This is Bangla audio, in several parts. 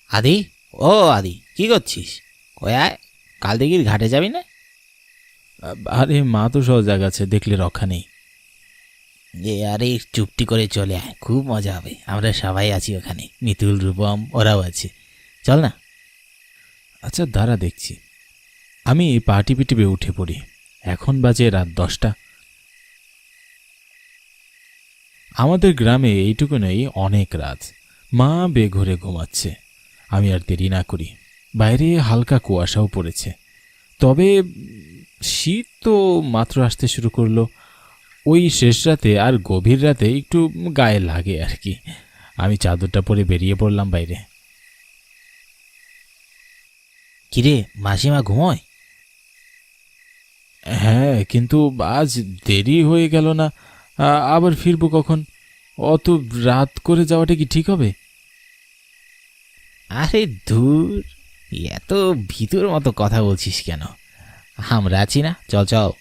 আদি, ও আদি, কি করছিস? কয়ায় কাল দিঘির ঘাটে যাবি না? আরে মা তো সব জায়গা আছে, দেখলে রক্ষা নেই। আরে চুপটি করে চলে আয়, খুব মজা হবে। আমরা সবাই আছি ওখানে, মিতুল, রূপম ওরাও আছে। চল না। আচ্ছা দাঁড়া, দেখছি। আমি পা টিপে টিপে উঠে পড়ি। এখন বাজে রাত 10টা। আমাদের গ্রামে এইটুকু নেই, অনেক রাত। মা বেঘরে ঘুমাচ্ছে। আমি আর দেরি না করি। বাইরে হালকা কুয়াশাও পড়েছে, তবে শীত তো মাত্র আসতে শুরু করলো। ওই শেষ রাতে আর গভীর রাতে একটু গায়ে লাগে আর কি। আমি চাদরটা পরে বেরিয়ে পড়লাম বাইরে। কিরে, মাসিমা ঘুমোয়? হ্যাঁ, কিন্তু আজ দেরি হয়ে গেল না? আবার ফিরবো কখন? অত রাত করে যাওয়াটা কি ঠিক হবে? আরে ধুর, এত ভিতর মতো কথা বলছিস কেন? আমরা আছি না, চল চল।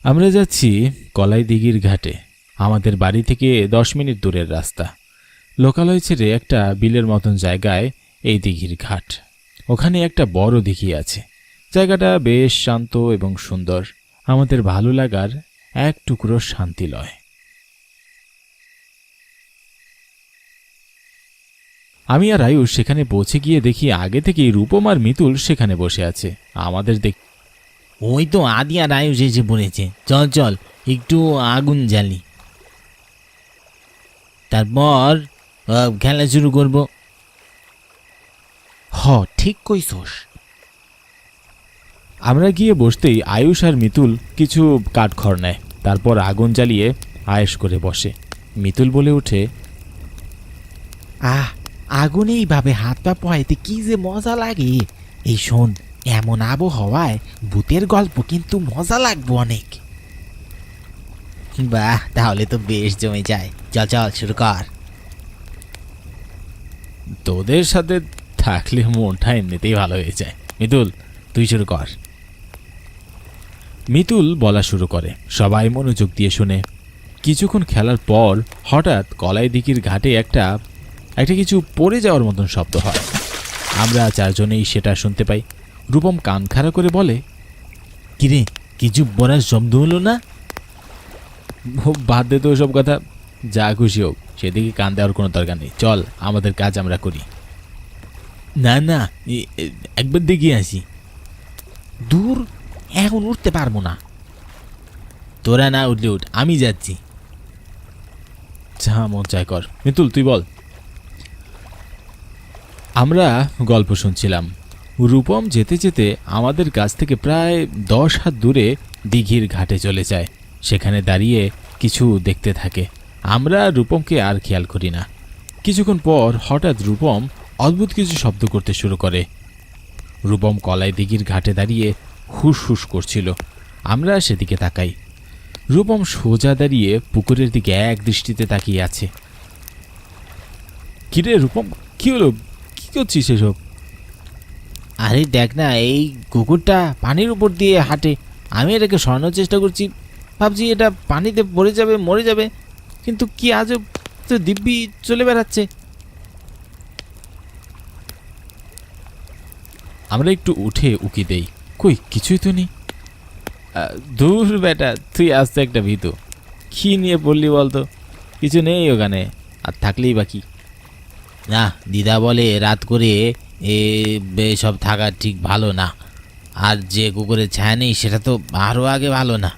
আমরা যাচ্ছি কলাই দিঘির ঘাটে। আমাদের বাড়ি থেকে 10 মিনিট দূরের রাস্তা। লোকালয় ছেড়ে একটা বিলের মতন জায়গায় এই দিঘির ঘাট। ওখানে একটা বড় দিঘি আছে। জায়গাটা বেশ শান্ত এবং সুন্দর। আমাদের ভালো লাগার এক টুকরো শান্তি লয়। আমি আর আয়ুষ সেখানে পৌঁছে গিয়ে দেখি আগে থেকেই রূপম আর মিতুল সেখানে বসে আছে। আমাদের ওই তো আদি আর আয়ুষ এসে পড়েছে। চল চল, একটু আগুন জ্বালি, তারপর খেলা শুরু করব। ঠিক কইছস। আমরা গিয়ে বসতেই আয়ুষ আর মিতুল কিছু কাঠখড় নেয়, তারপর আগুন জ্বালিয়ে আয়েশ করে বসে। মিতুল বলে ওঠে, আগুনে এইভাবে হাত পা পোহাইতে কি যে মজা লাগে। এই শোন, এমন আবহাওয়ায় ভূতের গল্প কিন্তু মজা লাগবে অনেক। বাহ, তাহলে তো বেশ জমে যায়। চল চল, শুরু কর। তোদের সাথে থাকলে মনটা এমনিতেই ভালো হয়ে যায়। মিতুল, তুই শুরু কর। মিতুল বলা শুরু করে। সবাই মনোযোগ দিয়ে শুনে। কিছুক্ষণ খেলার পর হঠাৎ কলাই দিঘির ঘাটে একটা কিছু পড়ে যাওয়ার মতন শব্দ হয়। আমরা চারজনেই সেটা শুনতে পাই। রূপম কান খাড়া করে বলে, কিরে, কিছু বলার শব্দ হলো না? বাদ দে তো ওসব কথা, যা খুশি হোক, সেদিকে কান দেওয়ার কোনো দরকার নেই। চল, আমাদের কাজ আমরা করি। না না, একবার দেখে আসি। দূর, এখন উঠতে পারবো না। তোরা না উঠলে উঠ, আমি যাচ্ছি। যা মন চায় কর। মিতুল, তুই বল। আমরা গল্প শুনছিলাম। রূপম যেতে যেতে আমাদের কাছ থেকে প্রায় 10 হাত দূরে দিঘির ঘাটে চলে যায়। সেখানে দাঁড়িয়ে কিছু দেখতে থাকে। আমরা রূপমকে আর খেয়াল করি না। কিছুক্ষণ পর হঠাৎ রূপম অদ্ভুত কিছু শব্দ করতে শুরু করে। রূপম কলাই দিঘির ঘাটে দাঁড়িয়ে হুস হুস করছিল। আমরা সেদিকে তাকাই। রূপম সোজা দাঁড়িয়ে পুকুরের দিকে এক দৃষ্টিতে তাকিয়ে আছে। কিরে রূপম, কি হলো? কি করছিস এসব? আরে দেখ না, এই কুকুরটা পানির উপর দিয়ে হাঁটে। আমি এটাকে সরানোর চেষ্টা করছি, ভাবছি এটা পানিতে পড়ে যাবে, মরে যাবে, কিন্তু কি আজব তো দিব্যি চলে বেড়াচ্ছে। আমরা একটু উঠে উকি দেই, কই কিছুই তো নেই। দূর বেটা, তুই আসতে একটা ভীতু। কি নিয়ে পড়লি বলতো? কিছু নেই ওখানে, আর থাকলেই বাকি। না, দিদা বলে রাত করে সব থাকা ঠিক ভালো না। আর যে কুকুরের ছায়া নেই সেটা তো আরও আগে ভালো না।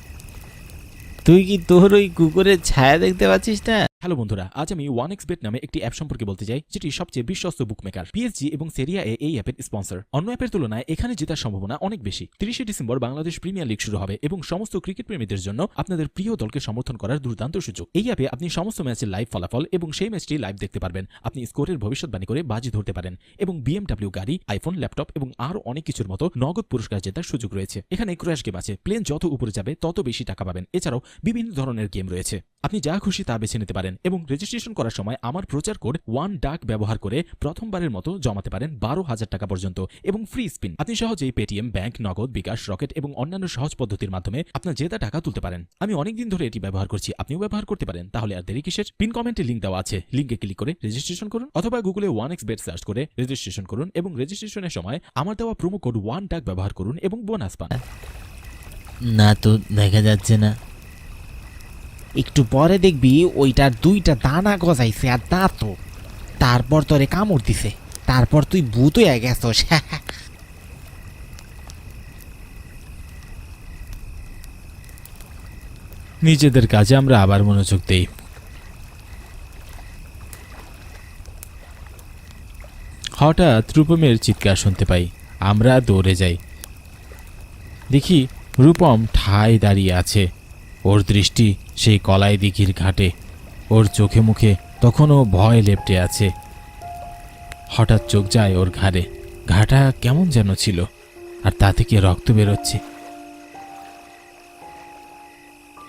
তুই কি তোর ওই কুকুরের ছায়া দেখতে পাচ্ছিস না? হ্যালো বন্ধুরা, আজ আমি 1xBet নামে একটি অ্যাপ সম্পর্কে বলতে চাই, যেটি সবচেয়ে বিশ্বস্ত বুকমেকার। পিএসজি এবং সেরিয়া এ এই অ্যাপের স্পন্সর। অন্য অ্যাপের তুলনায় এখানে জেতার সম্ভাবনা অনেক বেশি। 30 ডিসেম্বর বাংলাদেশ প্রিমিয়ার লিগ শুরু হবে এবং সমস্ত ক্রিকেট প্রেমীদের জন্য আপনাদের প্রিয় দলকে সমর্থন করার দুর্দান্ত সুযোগ। এই অ্যাপে আপনি সমস্ত ম্যাচের লাইভ ফলাফল এবং সেই ম্যাচটি লাইভ দেখতে পারবেন। আপনি স্কোরের ভবিষ্যৎবাণী করে বাজি ধরতে পারেন এবং BMW গাড়ি, আইফোন, ল্যাপটপ এবং আরও অনেক কিছুর মতো নগদ পুরস্কার জেতার সুযোগ রয়েছে। এখানে ক্র্যাশ গেম আছে, প্লেন যত উপরে যাবে তত বেশি টাকা পাবেন। এছাড়াও বিভিন্ন ধরনের গেম রয়েছে, আপনি যা খুশি তা বেছে নিতে পারেন। পারেন এবং রেজিস্ট্রেশন করার সময় আমার প্রচার কোড 1 ডাক ব্যবহার করে প্রথমবারের মতো জমাতে পারেন 12,000 টাকা পর্যন্ত এবং ফ্রি স্পিন। আপনি সহজেই পেটিএম, ব্যাংক, নগদ, বিকাশ, রকেট এবং অন্যান্য সহজ পদ্ধতির মাধ্যমে আপনার জেতা টাকা তুলতে পারেন। আমি অনেকদিন ধরে এটি ব্যবহার করছি, আপনিও ব্যবহার করতে পারেন। তাহলে আর দেরি কিসের? পিন কমেন্টে লিংক দেওয়া আছে, লিংকে ক্লিক করে রেজিস্ট্রেশন করুন অথবা গুগলে 1xbet সার্চ করে রেজিস্ট্রেশন করুন এবং রেজিস্ট্রেশনের সময় আমার দেওয়া প্রোমো কোড 1 ডাক ব্যবহার করুন এবং বোনাস পান। না তো দেখা যাচ্ছে না। একটু পরে দেখবি ওইটার 2টা দানা গজাইছে আর দাঁতও। তারপর তোরে কামড় দিছে, তারপর তুই ভূত হয়ে গেছস। নিজেদের কাজে আমরা আবার মনোযোগ দেই। হঠাৎ রূপমের চিৎকার শুনতে পাই। আমরা দৌড়ে যাই, দেখি রূপম ঠায় দাঁড়িয়ে আছে। ওর দৃষ্টি সেই কলাই দিঘির ঘাটে। ওর চোখে মুখে তখনও ভয় লেপ্টে আছে। হঠাৎ চোখ যায় ওর ঘাড়ে। ঘাটা কেমন যেন ছিল আর তা থেকে রক্ত বেরোচ্ছে।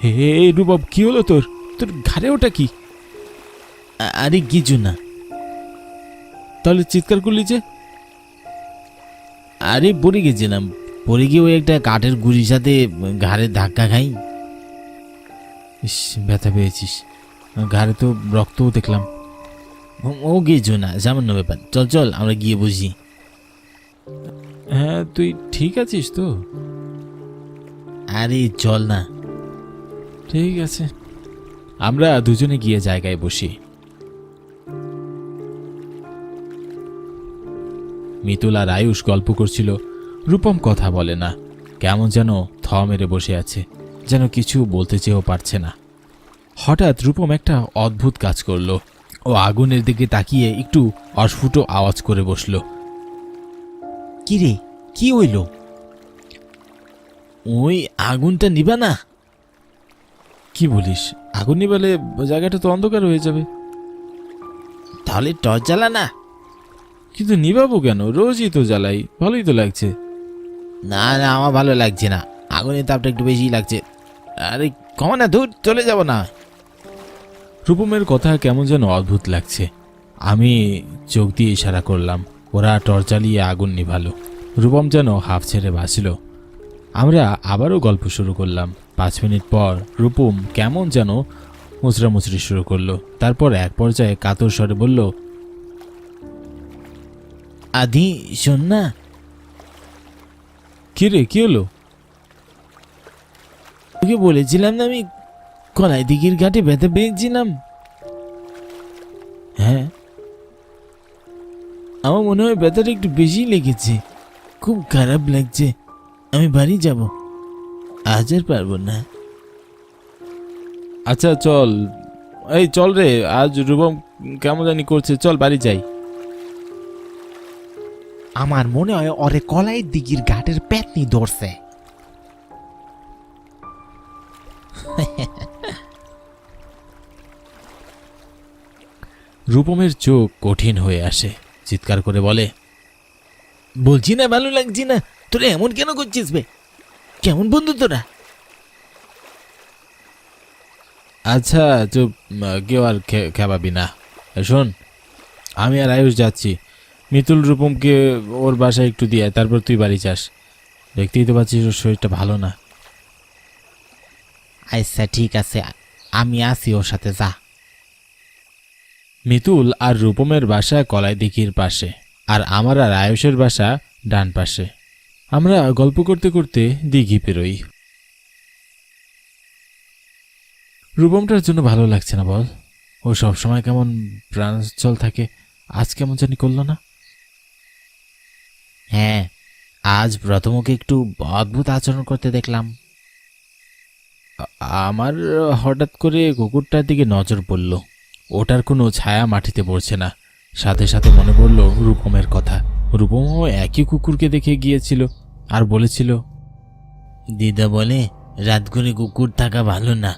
হে রূপম, কি হলো তোর? তোর ঘাড়ে ওটা কি? আরে কিছু না। তাহলে চিৎকার করলি যে? আরে পড়ে গেছিলাম, পড়ে গিয়ে ওই একটা কাঠের গুড়ির সাথে ঘাড়ে ধাক্কা খাই। ইস, ব্যথা পেয়েছিস? ঘাড়ে তো রক্তও দেখলাম। ও কিছু না, সামান্য ব্যাপার। চল চল আমরা গিয়ে বসি। হ্যাঁ, তুই ঠিক আছিস তো? আরে চল না। ঠিক আছে। আমরা দুজনে গিয়ে জায়গায় বসি। মিতুল আর আয়ুষ গল্প করছিল। রূপম কথা বলে না, কেমন যেন থ মেরে বসে আছে, যেন কিছু বলতে চেয়েও পারছে না। হঠাৎ রূপম একটা অদ্ভুত কাজ করলো। ও আগুনের দিকে তাকিয়ে একটু অস্ফুট আওয়াজ করে বসল। কি রে, কি হইল? ওই আগুনটা নিবা না? কি বলিস? আগুন নিবালে জায়গাটা তো অন্ধকার হয়ে যাবে। তাহলে টর্চ জ্বালা না। কিন্তু নিবাবো কেন? রোজই তো জ্বালাই, ভালোই তো লাগছে। না না, আমার ভালো লাগছে না, আগুনের তাপটা একটু বেশি লাগছে। আরে কমা না, দূর চলে যাব না। রূপমের কথা কেমন যেন অদ্ভুত লাগছে। আমি চোখ দিয়ে ইশারা করলাম। ওরা টর্চ জ্বালিয়ে আগুন নিভালো। রূপম যেন হাফ ছেড়ে বাঁচল। আমরা আবারও গল্প শুরু করলাম। 5 মিনিট পর রূপম কেমন যেন মুচড়ামুচড়ি শুরু করলো। তারপর এক পর্যায়ে কাতর স্বরে বলল, আদি শোন না। কি রে, কি হলো? তোকে বলেছিলাম না আমি কলাই দিঘির ঘাটে ব্যথা পেয়েছিলাম। হ্যাঁ, আমার মনে হয় ব্যথাটা একটু বেশি লেগেছে, খুব খারাপ লাগছে। আমি বাড়ি যাব, আজ আর পারবো না। আচ্ছা চল, এই চল রে, আজ রূপম কেমন জানি করছে, চল বাড়ি যাই। আমার মনে হয় ওরে কলাই দিঘির ঘাটের পেতনি ধরছে। রূপমের চোখ কঠিন হয়ে আসে, চিৎকার করে বলে, বলছি না ভালো লাগছি না, তোরা এমন কেন করছিস বে? কেমন বন্ধু তোরা? আচ্ছা চুপ, কেউ আর খেপাবি না। শোন, আমি আর আয়ুষ যাচ্ছি। মিতুল রূপমকে ওর বাসায় একটু দিয়ে তারপর তুই বাড়ি যাস। দেখতেই তো পাচ্ছিস ওর শরীরটা ভালো না। আচ্ছা ঠিক আছে, আমি আসি ওর সাথে, যা। মিতুল আর রূপমের বাসা কলাই দিঘির পাশে, আর আমার আর আয়ুষের বাসা ডান পাশে। আমরা গল্প করতে করতে দিঘি পেরোই। রূপমটার জন্য ভালো লাগছে না বল? ও সবসময় কেমন প্রাণোচ্ছল থাকে, আজ কেমন জানি করলো না। হ্যাঁ, আজ প্রথম ওকে একটু অদ্ভুত আচরণ করতে দেখলাম। আমার হঠাৎ করে কুকুরটার দিকে নজর পড়ল। ওটার কোনো ছায়া মাটিতে পড়ছে না। সাথে সাথে মনে পড়ল রূপমের কথা। রূপমও একই কুকুরকে দেখে গিয়েছিল আর বলেছিল, দিদা বলে রাত করে কুকুর থাকা ভালো না,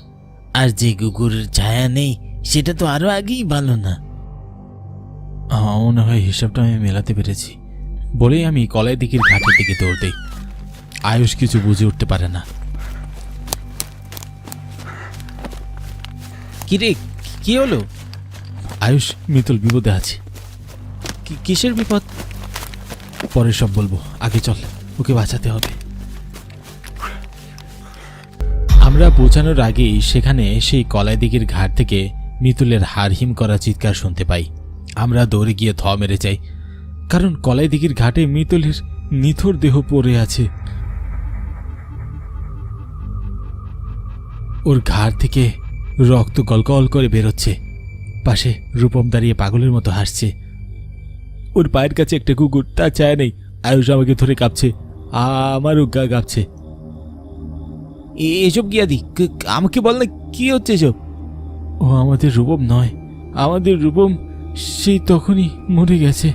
আর যে কুকুরের ছায়া নেই সেটা তো আরো আগেই ভালো না। মনে হয় হিসাবটা আমি মেলাতে পেরেছি। বলেই আমি কলাই দিঘির ঘাটের দিকে দৌড় দিই। আয়ুষ কিছু বুঝে উঠতে পারে না। কিরে, কি হলো? আয়ুষ, মিতুল বিপদে আছে। কিসের বিপদ? পরে সব বলবো, আগে চল, ওকে বাঁচাতে হবে। আমরা পৌঁছানোর আগেই সেখানে সেই কলাই দিঘির ঘাট থেকে মিতুলের হাড়হিম করা চিৎকার শুনতে পাই। আমরা দৌড়ে গিয়ে থ মেরে যাই, কারণ কলাই দিঘির ঘাটে মিতুলের নিথর দেহ পড়ে আছে। ওর ঘাড় থেকে রক্ত গলগল করে বেরোচ্ছে। পাশে রূপম দাঁড়িয়ে পাগলের মতো হাসছে। ওর পায়ের কাছে একটা কুকুর, তা চায় নেই। আয়ুষ আমাকে ধরে কাঁপছে, আমারও গা কাঁপছে। এসব গিয়াদি, আমাকে বল না কি হচ্ছে এসব? ও আমাদের রূপম নয়, আমাদের রূপম সেই তখনই মরে গেছে।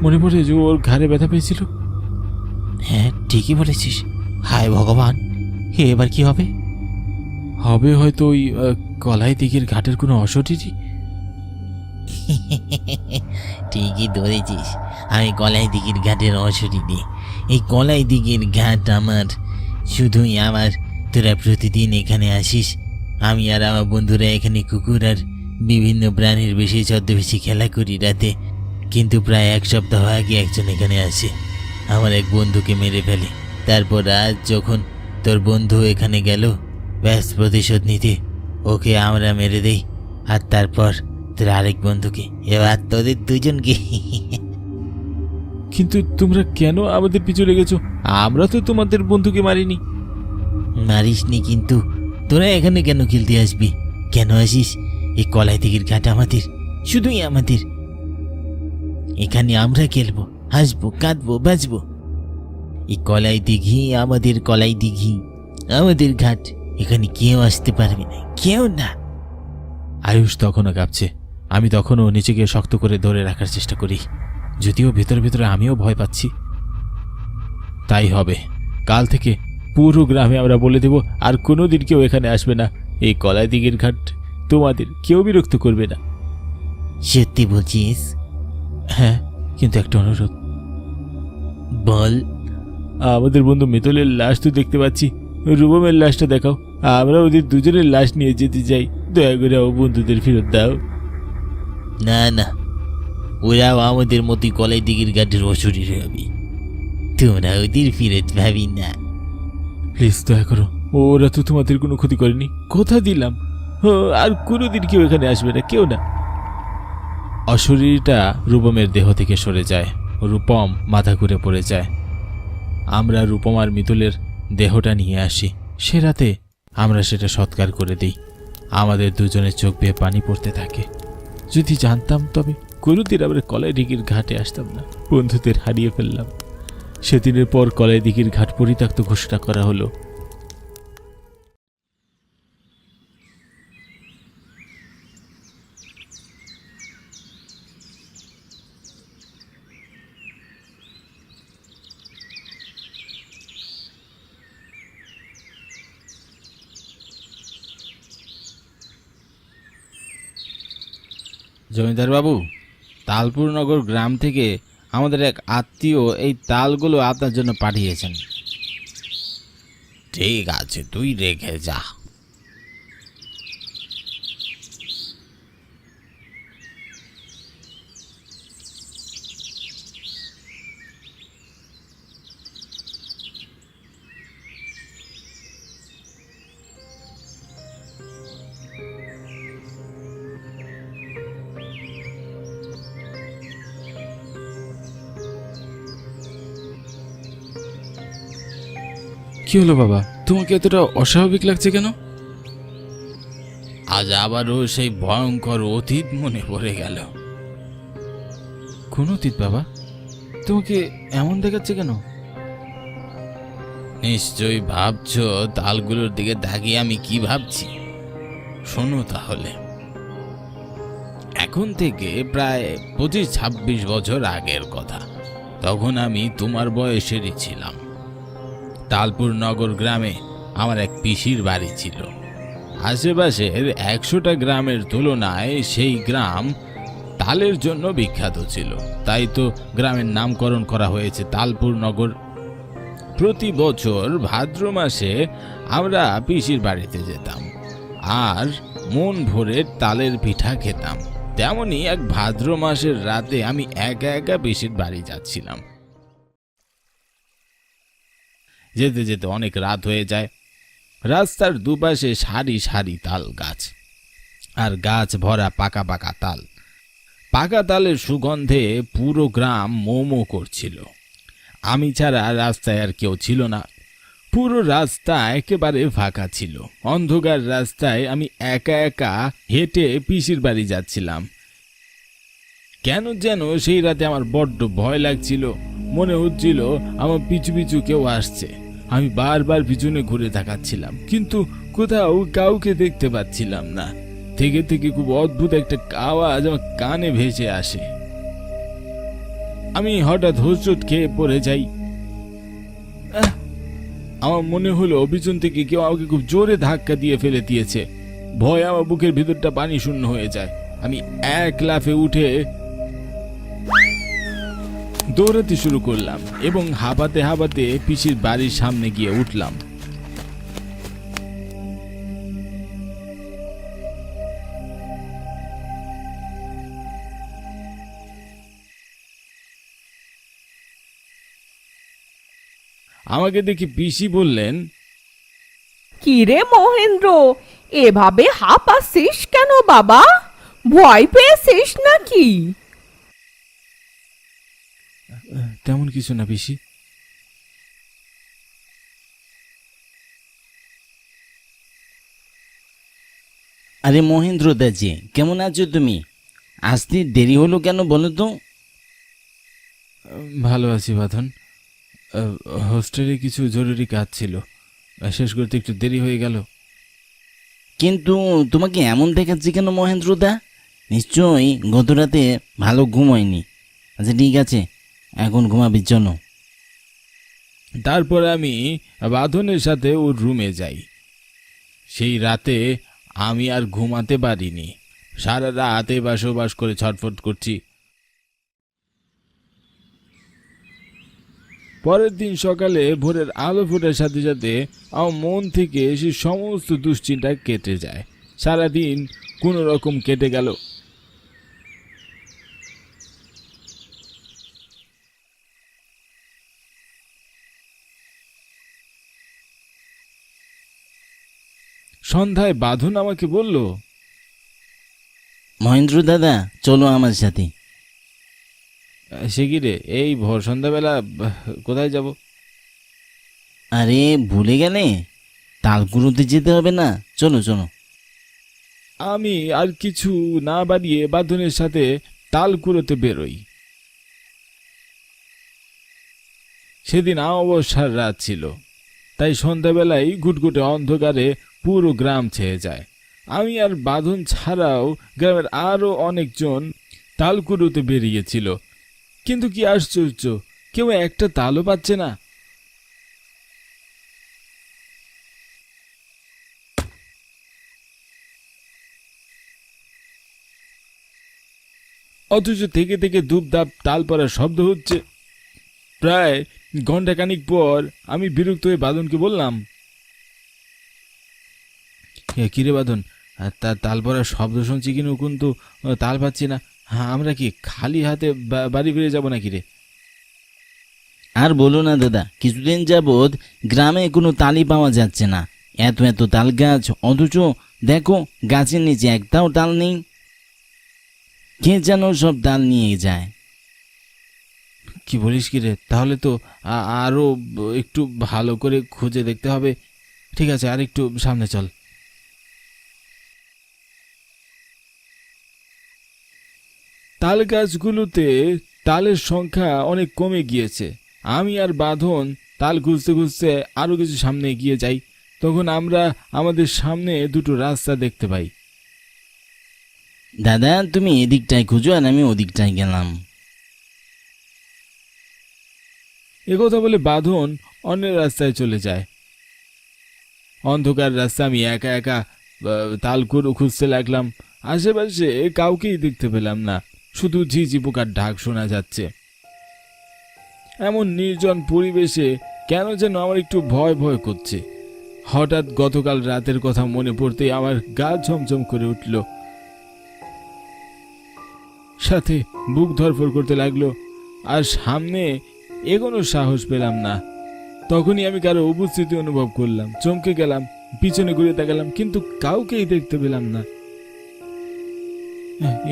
মনে পড়ে যে ওর ঘাড়ে ব্যথা পেয়েছিল। হ্যাঁ, ঠিকই বলেছিস। হায় ভগবান, এবার কি হবে? হবে হয়তো ওই কলাই দিঘির ঘাটের কোনো অশরীরই। ঠিকই ধরেছিস, আমি কলাই দিঘির ঘাটের অশরীরী। এই কলাই দিঘির ঘাট আমার, শুধুই আমার। তোরা প্রতিদিন এখানে আসিস, আমি আর আমার বন্ধুরা এখানে কুকুর আর বিভিন্ন প্রাণীর বেশি ছদ্মবেশি খেলা করি রাতে। কিন্তু প্রায় এক সপ্তাহ আগে একজন এখানে আসে, আমার এক বন্ধুকে মেরে ফেলে। তারপর আজ যখন তোর বন্ধু এখানে গেল ব্যাস প্রতিশোধ নিতে, ওকে আমরা মেরে দেই। আর তারপর তোর আরেক বন্ধুকে, এবার তোদের দুজনকে। কিন্তু তোমরা কেন আমাদের পিছু লেগেছো? আমরা তো তোমাদের বন্ধুকে মারিনি। মারিসনি, কিন্তু তোরা এখানে কেন খেলতে আসবি? কেন আসিস? এই কলাই দিঘির ঘাট আমাদের, শুধুই আমাদের। এখানে আমরা খেলবো, হাসবো, কাঁদবো, বাঁচবো। এই কলাই দিঘি আমাদের, কলাই দিঘি আমাদের ঘাট। এখানে কেউ আসতে পারবে না, কেউ না। আয়ুষ তখনও কাঁপছে। আমি তখনও নিজেকে শক্ত করে ধরে রাখার চেষ্টা করি, যদিও ভেতরে ভেতরে আমিও ভয় পাচ্ছি। তাই হবে, কাল থেকে পুরো গ্রামে আমরা বলে দেব আর কোনোদিন কেউ এখানে আসবে না। এই কলাই দিঘির ঘাট তোমাদের, কেউ বিরক্ত করবে না। সত্যি বলছিস? হ্যাঁ, কিন্তু একটা অনুরোধ। বল। আমাদের বন্ধু মিতুলের লাশ তো দেখতে পাচ্ছি, রূপমের লাশটা দেখাও। আমরা ওদের দুজনের লাশ নিয়ে যেতে চাই, দয়া করে ও বন্ধুদের ফেরত দাও। না না, ওরাও আমাদের মতোই কলাই দিঘির ঘাটের অশরীর হবে, তোমরা ওদের ফিরত ভাবি না। প্লিজ দয়া করো, ওরা তো তোমাদের কোনো ক্ষতি করেনি, কথা দিলাম। আর কোনোদিন কেউ এখানে আসবে না, কেউ না। অশরীরটা রূপমের দেহ থেকে সরে যায়, রূপম মাথা ঘুরে পড়ে যায়। আমরা রূপম আর মিতুলের দেহটা নিয়ে আসি। সে রাতে আমরা সেটা সৎকার করে দিই। আমাদের দুজনের চোখ বেয়ে পানি পড়তে থাকে। যদি জানতাম তবে কোনোদিন আমরা কলাই দিঘির ঘাটে আসতাম না। বন্ধুদের হারিয়ে ফেললাম। সেদিনের পর কলাই দিঘির ঘাট পরিত্যক্ত ঘোষণা করা হলো। জমিদার বাবু, তালপুর নগর গ্রাম থেকে আমাদের এক আত্মীয় এই তালগুলো আপনার জন্য পাঠিয়েছেন। ঠিক আছে, তুই রেখে যা। কি হলো বাবা, তোমাকে এতটা অস্বাভাবিক লাগছে কেন? আজ আবারও সেই ভয়ঙ্কর অতীত মনে পড়ে গেল। কোন অতীত বাবা? তোমাকে এমন দেখাচ্ছে কেন? নিশ্চয়ই ভাবছো তালগুলোর দিকে তাকিয়ে আমি কি ভাবছি। শোনো তাহলে, এখন থেকে প্রায় 25-26 বছর আগের কথা। তখন আমি তোমার বয়সেরই ছিলাম। তালপুর নগর গ্রামে আমার এক পিসির বাড়ি ছিল। আশেপাশের 100টা গ্রামের তুলনায় সেই গ্রাম তালের জন্য বিখ্যাত ছিল। তাই তো গ্রামের নামকরণ করা হয়েছে তালপুর নগর। প্রতি বছর ভাদ্র মাসে আমরা পিসির বাড়িতে যেতাম। আর মন ভরে তালের পিঠা খেতাম। তেমনি এক ভাদ্র মাসের রাতে আমি একা একা পিসির বাড়ি যাচ্ছিলাম। যেতে যেতে অনেক রাত হয়ে যায়। রাস্তার দুপাশে সারি সারি তাল গাছ, আর গাছ ভরা পাকা পাকা তাল। পাকা তালের সুগন্ধে পুরো গ্রাম মোমো করছিল। আমি ছাড়া রাস্তায় আর কেউ ছিল না। পুরো রাস্তা একেবারে ফাঁকা ছিল। অন্ধকার রাস্তায় আমি একা একা হেঁটে পিসির বাড়ি যাচ্ছিলাম। কেন যেন সেই রাতে আমার বড্ড ভয় লাগছিল। মনে হচ্ছিল আমার পিছু পিছু কেউ আসছে। আমি বারবার পিছনে ঘুরে তাকাচ্ছিলাম, কিন্তু কোথাও কাউকে দেখতে পাচ্ছিলাম না। থেকে থেকে খুব অদ্ভুত একটা আওয়াজ আমার কানে ভেসে আসে। আমি হঠাৎ হোঁচট খেয়ে পড়ে যাই। আমার মনে হলো পিছন থেকে কেউ আমাকে খুব জোরে ধাক্কা দিয়ে ফেলে দিয়েছে। ভয় আমার বুকের ভিতরটা পানি শূন্য হয়ে যায়। আমি এক লাফে উঠে দৌড়াতে শুরু করলাম এবং হাঁপাতে হাঁপাতে পিসির বাড়ির সামনে গিয়ে উঠলাম। আমাকে দেখি পিসি বললেন, কি রে মহেন্দ্র, এভাবে হাঁপাচ্ছিস কেন বাবা? ভয় পেয়েছিস নাকি? তেমন কিছু না পিসি। আরে মহেন্দ্র দাজি, কেমন আছো তুমি? আসতে দেরি হলো কেন বলো তো? ভালো আছি বাঁধন। হোস্টেলে কিছু জরুরি কাজ ছিল, শেষ করতে একটু দেরি হয়ে গেল। কিন্তু তোমাকে এমন দেখাচ্ছি কেন মহেন্দ্র দা? নিশ্চয়ই গত রাতে ভালো ঘুম হয়নি। আচ্ছা ঠিক আছে, এখন ঘুমাবি চলো। তারপর আমি বাঁধনের সাথে ওর রুমে যাই। সেই রাতে আমি আর ঘুমাতে পারিনি। সারা রাতে বসবাস করে ছটফট করছি। পরের দিন সকালে ভোরের আলো ফোটার সাথে সাথে আমার মন থেকে সে সমস্ত দুশ্চিন্তা কেটে যায়। সারাদিন কোনো রকম কেটে গেল। সন্ধ্যায় বাঁধন আমাকে বলল, মহেন্দ্র দাদা চলো আমার সাথে। সে কি রে, এই ভোর সন্ধ্যাবেলা কোথায় যাব? আরে ভুলে গেলে? তালকুড়োতে যেতে হবে না, চলো চলো। আমি আর কিছু না বাড়িয়ে বাঁধনের সাথে তালকুড়োতে বেরোই। সেদিন অমাবস্যার রাত ছিল, তাই সন্ধ্যাবেলায় ঘুটঘুটে অন্ধকারে পুরো গ্রাম ছেয়ে যায়। আমি আর বাঁধন ছাড়াও গ্রামের আরো অনেকজন তালকুড়োতে বেরিয়েছিল। কিন্তু কি আশ্চর্য, কেউ একটা তালও পাচ্ছে না। অথচ থেকে থেকে ধূপধাপ তাল পড়ার শব্দ হচ্ছে। প্রায় ঘন্টাখানিক পর আমি বিরক্ত হয়ে বাঁধনকে বললাম, কিরে বাঁধন, তাল পড়ার শব্দ শুনছি কিন্তু তাল পাচ্ছি না। হ্যাঁ, আমরা কি খালি হাতে বাড়ি ফিরে যাবো নাকি রে? আর বলো না দাদা, কিছুদিন যাবৎ গ্রামে কোনো তালই পাওয়া যাচ্ছে না। এত এত তাল গাছ, অথচ দেখো গাছের নিচে একটাও তাল নেই। কে যেন সব তাল নিয়ে যায়। কি বলিস কি রে? তাহলে তো আরো একটু ভালো করে খুঁজে দেখতে হবে। ঠিক আছে, আর একটু সামনে চল। তাল গাছগুলোতে তালের সংখ্যা অনেক কমে গিয়েছে। আমি আর বাঁধন তাল খুঁজতে খুঁজতে আরো কিছু সামনে এগিয়ে যাই। তখন আমরা আমাদের সামনে দুটো রাস্তা দেখতে পাই। দাদা তুমি এদিকটায় খুঁজো আর আমি ওদিকটায় গেলাম। একথা বলে বাঁধন অন্য রাস্তায় চলে যায়। অন্ধকার রাস্তা আমি একা একা তালকুড়ো খুঁজতে লাগলাম। আশেপাশে কাউকেই দেখতে পেলাম না, শুধু ঝিঝি পোকার ডাক শোনা যাচ্ছে। এমন নির্জন পরিবেশে কেন যেন আমার একটু ভয় ভয় করছে। হঠাৎ গতকাল রাতের কথা মনে পড়তেই আমার গা ঝমঝম করে উঠল, সাথে বুক ধড়ফড় করতে লাগলো, আর সামনে এগোনোর সাহস পেলাম না। তখনই আমি কারো উপস্থিতি অনুভব করলাম, চমকে গেলাম, পিছনে ঘুরে তাকালাম, কিন্তু কাউকেই দেখতে পেলাম না।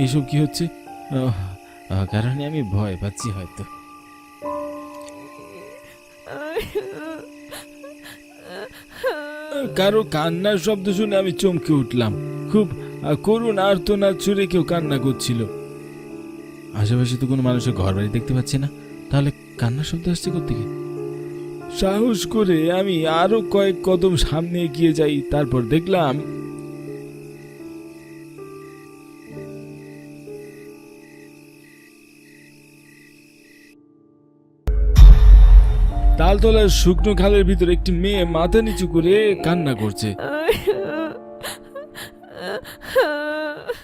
এইসব কি হচ্ছে? কারণে আমি ভয় পাচ্ছি হয়তো। কারো কান্নার শব্দ শুনে আমি চমকে উঠলাম। খুব করুণ আর্তনাদ সুরে কেউ কান্না করছিল। আশেপাশে তো কোনো মানুষের ঘর বাড়ি দেখতে পাচ্ছি না, তাহলে কান্নার শব্দ আসছে কোত্থেকে? সাহস করে আমি আরো কয়েক কদম সামনে এগিয়ে যাই। তারপর দেখলাম তালতলার শুকনো খালের ভিতরে একটি মেয়ে মাথা নিচু করে কান্না করছে।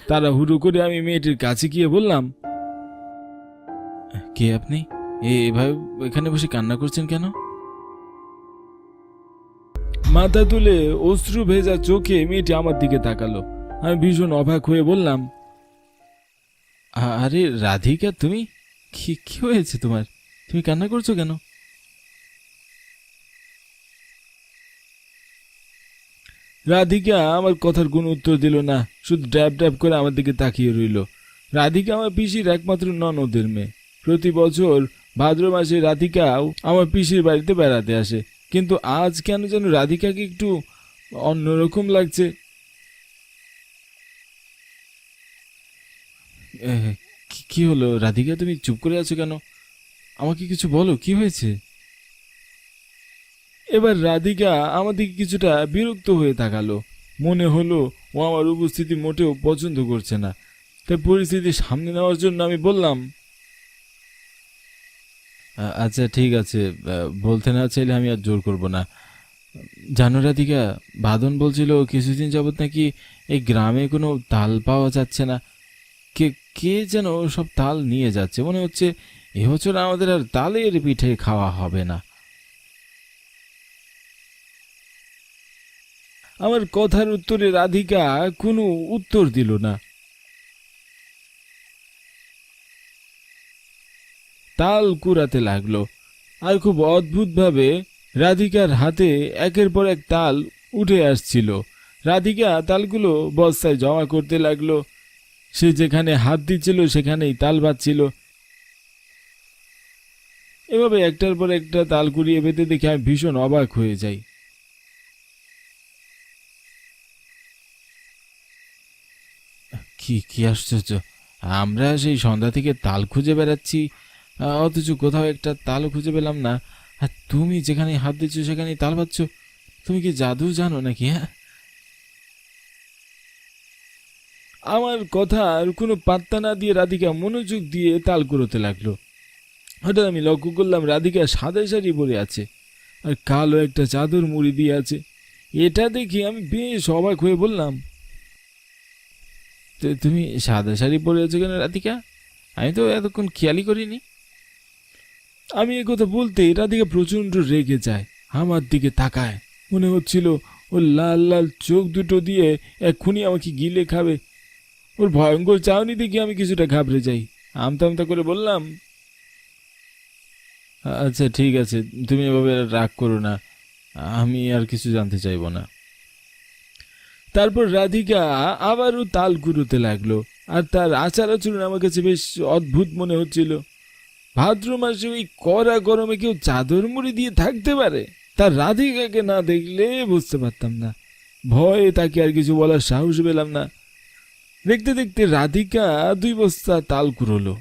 তারা হুড়ো করে আমি মেয়েটির কাছে গিয়ে বললাম, কে আপনি? এভাবে এখানে বসে কান্না করছেন কেন? মাথা তুলে অশ্রু ভেজা চোখে মেয়েটি আমার দিকে তাকালো। আমি ভীষণ অবাক হয়ে বললাম, আরে রাধিকা, তুমি কি হয়েছে তোমার? তুমি কান্না করছো কেন? রাধিকা আমার কথার কোনো উত্তর দিল না, শুধু ড্যাব ড্যাব করে আমার দিকে তাকিয়ে রইল। রাধিকা আমার পিসির একমাত্র ননদের মেয়ে। প্রতি বছর ভাদ্র মাসে রাধিকাও আমার পিসির বাড়িতে বেড়াতে আসে, কিন্তু আজ কেন যেন রাধিকাকে একটু অন্যরকম লাগছে। কি হলো রাধিকা, তুমি চুপ করে আছো কেন? আমাকে কিছু বলো, কি হয়েছে? এবার রাধিকা আমার দিকে কিছুটা বিরক্ত হয়ে তাকালো। মনে হলো ও আমার উপস্থিতি মোটেও পছন্দ করছে না। তাই পরিস্থিতি সামনে নেওয়ার জন্য আমি বললাম, আচ্ছা ঠিক আছে, বলতে না চাইলে আমি আর জোর করব না। জানো রাধিকা, বাদন বলছিল কিছুদিন যাবত নাকি এই গ্রামে কোনো তাল পাওয়া যাচ্ছে না। কে কে যেন সব তাল নিয়ে যাচ্ছে। মনে হচ্ছে এবছর আমাদের আর তালের পিঠে খাওয়া হবে না। আমার কথার উত্তরে রাধিকা কোনো উত্তর দিল না। তাল কুড়াতে লাগলো, আর খুব অদ্ভুতভাবে রাধিকার হাতে একের পর এক তাল উঠে আসছিল। রাধিকা তালগুলো বস্তায় জমা করতে লাগলো। সে যেখানে হাত দিচ্ছিল সেখানেই তাল বাজছিল। এভাবে একটার পর একটা তাল কুড়িয়ে পেতে দেখে আমি ভীষণ অবাক হয়ে যাই। কি আশ্চর্য, আমরা সেই সন্ধ্যা থেকে তাল খুঁজে বেড়াচ্ছি, অথচ কোথাও একটা তালও খুঁজে পেলাম না। আর তুমি যেখানে হাত দিচ্ছ সেখানেই তাল বাজছ। তুমি কি জাদু জানো নাকি? হ্যাঁ, আমার কথার কোনো পাত্তা না দিয়ে রাধিকা মনোযোগ দিয়ে তাল কুড়োতে লাগলো। হঠাৎ আমি লক্ষ্য করলাম রাধিকা সাদা শাড়ি পরে আছে আর কালো একটা চাদর মুড়ি দিয়ে আছে। এটা দেখে আমি বেশ অবাক হয়ে বললাম, তুমি সাদা শাড়ি পরে আছো কেন রাধিকা? আমি তো এতক্ষণ খেয়ালই করিনি। আমি একথা বলতে রাধিকা প্রচন্ড রেগে যায়, আমার দিকে তাকায়। মনে হচ্ছিল ওর লাল লাল চোখ দুটো দিয়ে এক্ষুনি আমাকে গিলে খাবে। ওর ভয়ঙ্কর চাউনি দেখে আমি কিছুটা ঘাবড়ে যাই। আমতা আমতা করে বললাম, আচ্ছা ঠিক আছে, তুমি এভাবে রাগ করো না, আমি আর কিছু জানতে চাইবো না। তারপর রাধিকা আবারও তাল কুড়োতে লাগলো, আর তার আচার আচরণ আমার কাছে বেশ অদ্ভুত মনে হচ্ছিল। ভাদ্র মাসে ওই কড়া গরমে কেউ চাদর মুড়ি দিয়ে থাকতে পারে? তার রাধিকাকে না দেখলে বুঝতে পারতাম না। ভয়ে তাকে আর কিছু বলার সাহস পেলাম না। দেখতে দেখতে রাধিকা 2 বস্তা তাল কুড়োলো।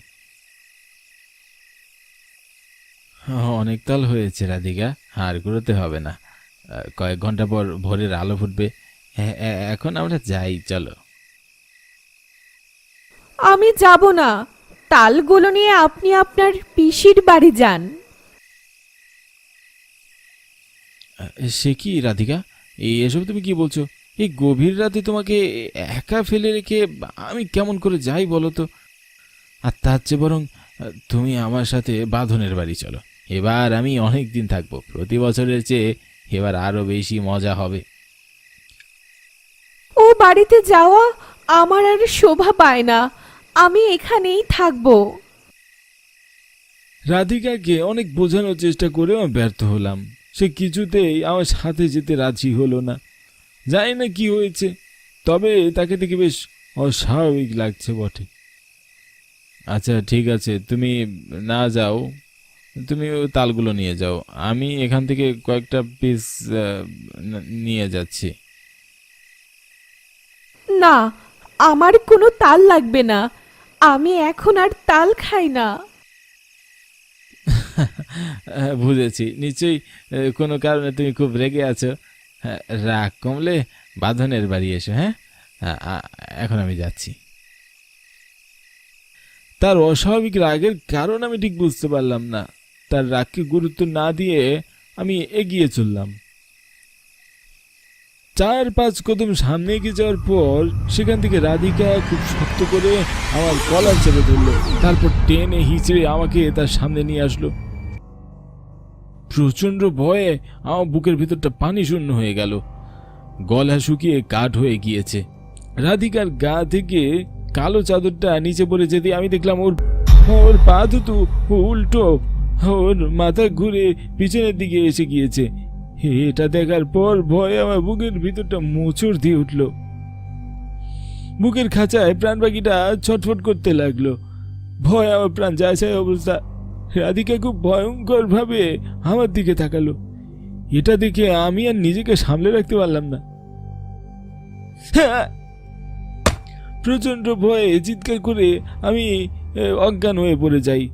অনেক তাল হয়েছে রাধিকা, আর কুড়োতে হবে না। কয়েক ঘন্টা পর ভোরের আলো ফুটবে। এখন আমরা যাই, চলো। আমি যাব না, তালগুলো নিয়ে আপনি আপনার পিসির বাড়ি যান। সে কি রাধিকা, এসব তুমি কি বলছো? এই গভীর রাতে তোমাকে একা ফেলে রেখে আমি কেমন করে যাই বলো তো? আর তার চেয়ে বরং তুমি আমার সাথে বাঁধনের বাড়ি চলো। এবার আমি অনেক দিন থাকবো, প্রতি বছরের চেয়ে এবার আরো বেশি মজা হবে। ও বাড়িতে যাওয়া আমার আর শোভা পায় না, আমি এখানেই থাকবো। রাধিকাকে অনেক বোঝানোর চেষ্টা করেও আমি ব্যর্থ হলাম। সে কিছুতেই আমার সাথে যেতে রাজি হলো না। জানি না কি হয়েছে, তবে তাকে দেখে বেশ অস্বাভাবিক লাগছে বটে। আচ্ছা ঠিক আছে, তুমি না যাও, তুমি ওই তালগুলো নিয়ে যাও, আমি এখান থেকে কয়েকটা পিস নিয়ে যাচ্ছি। না, আমার কোনো তাল লাগবে না, আমি এখন আর তাল খাই না। বুঝেছি, নিশ্চয়ই কোনো কারণে তুমি খুব রেগে আছো। হ্যাঁ, রাগ কমলে বাঁধনের বাড়ি এসো। হ্যাঁ, এখন আমি যাচ্ছি। তার অস্বাভাবিক রাগের কারণ আমি ঠিক বুঝতে পারলাম না। তার রাগকে গুরুত্ব না দিয়ে আমি এগিয়ে চললাম। 4-5 কদম সামনে এগিয়ে যাওয়ার পর সেখান থেকে রাধিকা খুব শক্ত করে আমার কলার চেপে ধরলো, তারপর টেনে হিচড়ে আমাকে তার সামনে নিয়ে আসলো। প্রচন্ড ভয়ে আমার বুকের ভিতরটা পানি শূন্য হয়ে গেল, গলা শুকিয়ে কাঠ হয়ে গিয়েছে। রাধিকার গা থেকে কালো চাদরটা নিচে পড়ে যেতে আমি দেখলাম ওর ওর পা দুটো উল্টো, ওর মাথা ঘুরে পিছনের দিকে এসে গিয়েছে। এটা দেখার পর ভয়ে আমার বুকের ভিতরটা মোচড় দিয়ে উঠল। বুকের খাঁচায় প্রাণ পাখিটা ছটফট করতে লাগলো। ভয় আমার প্রাণ যায় যায় অবস্থা। রাধিকা খুব ভয়ঙ্কর ভাবে আমার দিকে তাকালো। এটা দেখে আমি আর নিজেকে সামলে রাখতে পারলাম না। প্রচন্ড ভয়ে চিৎকার করে আমি অজ্ঞান হয়ে পড়ে যাই।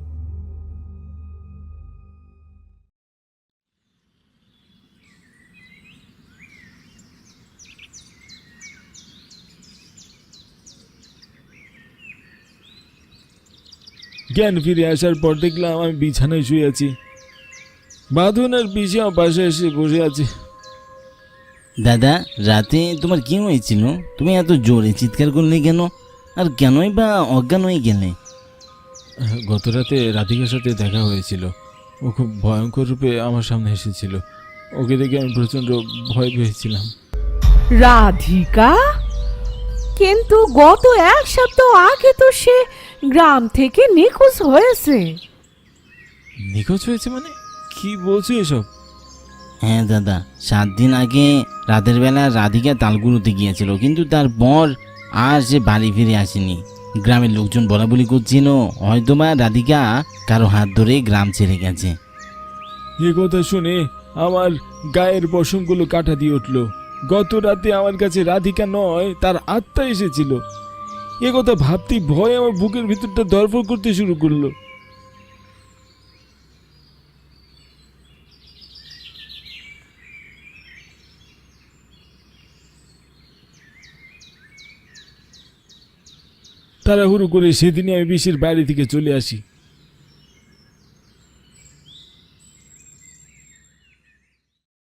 জ্ঞান ফিরে আসার পর দেখলাম আমি বিছানায় শুয়ে আছি। বাঁধন আর পিসি আমার পাশে এসে বসে আছে। দাদা, রাতে তোমার কি হয়েছিল? তুমি এত জোরে চিৎকার করলে কেন? আর কেনই বা অজ্ঞান হয়ে গেলে? গত রাতে রাধিকার সাথে দেখা হয়েছিল। ও খুব ভয়ঙ্কর রূপে আমার সামনে এসেছিল। ওকে দেখে আমি প্রচন্ড ভয় পেয়েছিলাম। রাধিকা? কিন্তু গত 1 সপ্তাহ আগে তো সে গ্রাম থেকে নিখোঁজ হয়েছে। নিখোঁজ হয়েছে মানে? কি বলছো এসব? হ্যাঁ দাদা, 7 দিন আগে রাতের বেলা রাধিকা তালগুলোতে গিয়েছিল, কিন্তু তারপর আর সে বাড়ি ফিরে আসেনি। গ্রামের লোকজন বলা বলি করছিল হয়তোবা রাধিকা কারো হাত ধরে গ্রাম ছেড়ে গেছে। এ কথা শুনে আমার গায়ের পশমগুলো কাটা দিয়ে উঠল। গত রাতে আমার কাছে রাধিকা নয়, তার আত্মা এসেছিল। এ কথা ভাবতেই ভয় আমার বুকের ভিতরটা ধড়ফড় করতে শুরু করলো। তাড়াহুড়ো করে সেদিনই আমি পিসির বাড়ি থেকে চলে আসি।